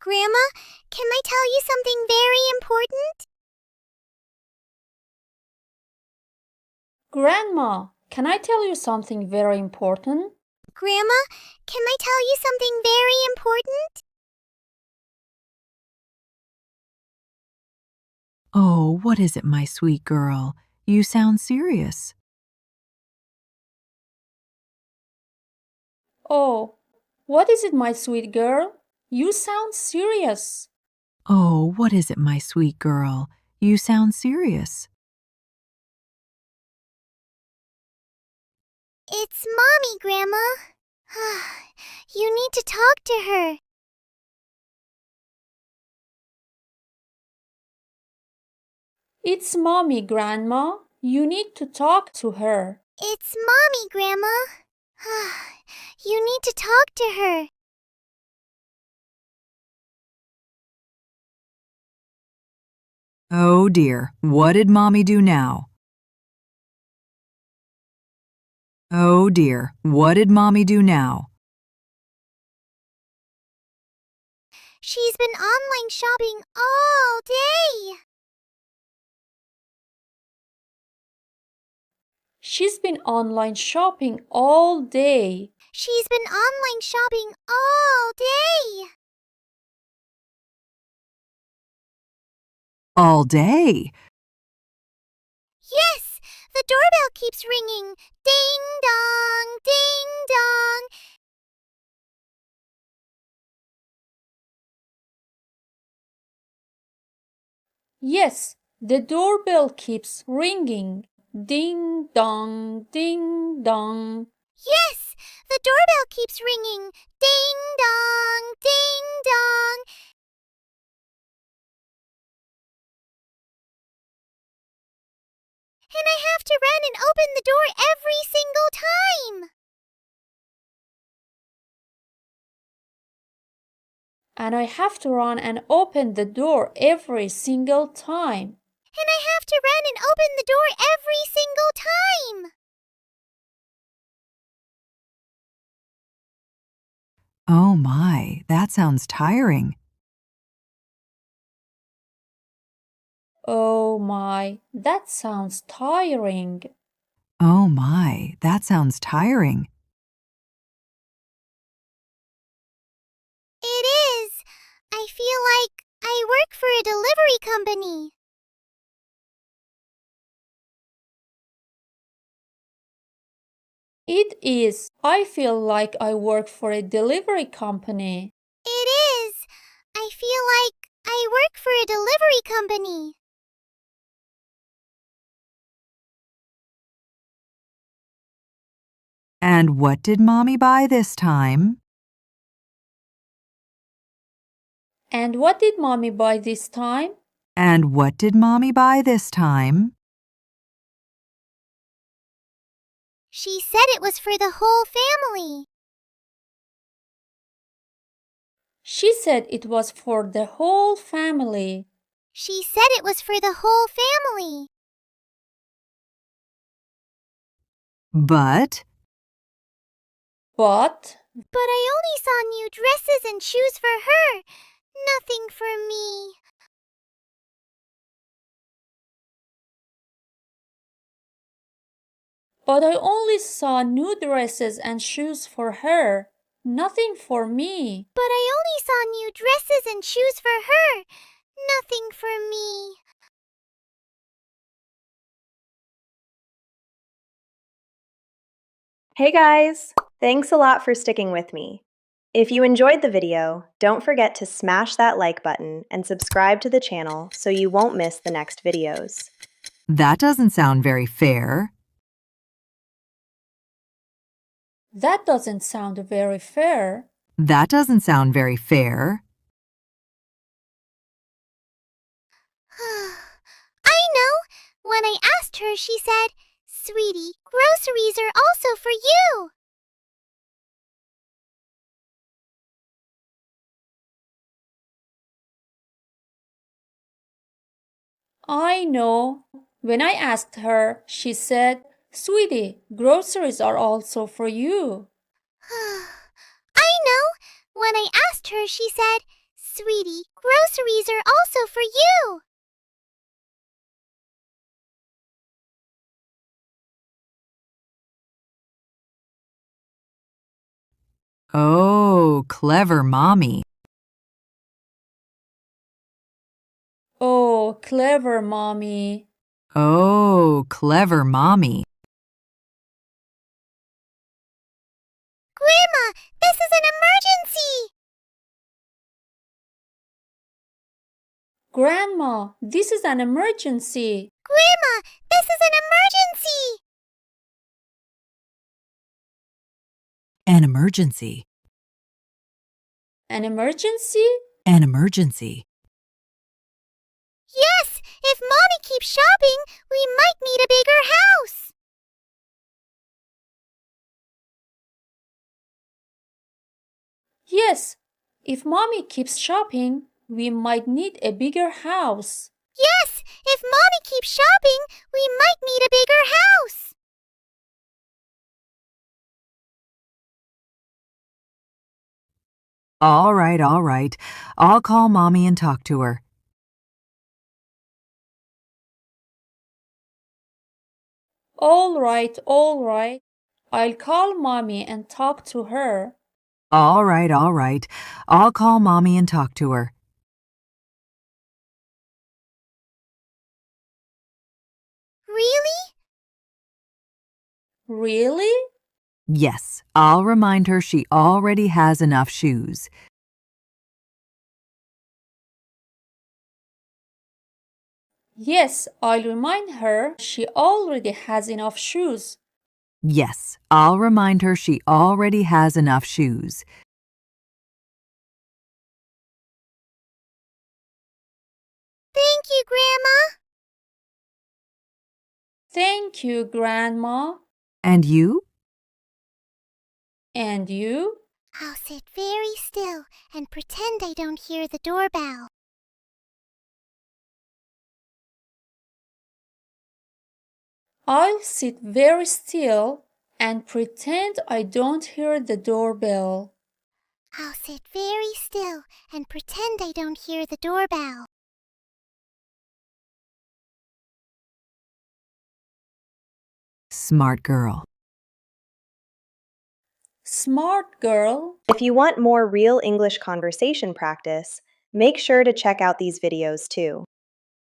Grandma, can I tell you something very important? Grandma, can I tell you something very important? Grandma, can I tell you something very important? Oh, what is it, my sweet girl? You sound serious. Oh, what is it, my sweet girl? You sound serious. Oh, what is it, my sweet girl? You sound serious. It's Mommy, Grandma. You need to talk to her. It's Mommy, Grandma. You need to talk to her. It's Mommy, Grandma. You need to talk to her. Oh dear, what did Mommy do now? Oh dear, what did Mommy do now? She's been online shopping all day. She's been online shopping all day. She's been online shopping all day. All day. Yes, the doorbell keeps ringing. Ding dong, ding dong. Yes, the doorbell keeps ringing. Ding dong, ding dong. Yes, the doorbell keeps ringing. Ding dong, ding dong. And I have to run and open the door every single time. And I have to run and open the door every single time. And I have to run and open the door every single time. Oh my, that sounds tiring. Oh my, that sounds tiring. Oh my, that sounds tiring. It is. I feel like I work for a delivery company. It is. I feel like I work for a delivery company. It is. I feel like I work for a delivery company. And what did Mommy buy this time? And what did Mommy buy this time? And what did Mommy buy this time? She said it was for the whole family. She said it was for the whole family. She said it was for the whole family. But But But I only saw new dresses and shoes for her. Nothing for me. I only saw new dresses and shoes for her. Nothing for me. But I only saw new dresses and shoes for her. Nothing for me. Hey guys! Thanks a lot for sticking with me. If you enjoyed the video, don't forget to smash that like button and subscribe to the channel so you won't miss the next videos. that doesn't sound very fair. That doesn't sound very fair. That doesn't sound very fair. I know. When I asked her, she said, "Sweetie, groceries are also for you." I know. When I asked her, she said, "Sweetie, groceries are also for you." I know. When I asked her, she said, Sweetie, groceries are also for you. Oh, clever mommy. Oh, clever mommy. Oh, clever mommy. Grandma, this is an emergency. Grandma, this is an emergency. Grandma, this is an emergency. An emergency. An emergency? An emergency. Yes, if Mommy keeps shopping, we might need a bigger house. Yes, if mommy keeps shopping, we might need a bigger house. Yes, if Mommy keeps shopping, we might need a bigger house. All right, all right. I'll call mommy and talk to her. All right, all right. I'll call mommy and talk to her. All right, all right. I'll call mommy and talk to her. Really? Really? Yes, I'll remind her she already has enough shoes. Yes, I'll remind her she already has enough shoes. Yes, I'll remind her she already has enough shoes. Thank you, Grandma. Thank you, Grandma. And you? And you? I'll sit very still and pretend I don't hear the doorbell. I'll sit very still and pretend I don't hear the doorbell. I'll sit very still and pretend I don't hear the doorbell. Smart girl. Smart girl. If you want more real English conversation practice, make sure to check out these videos too.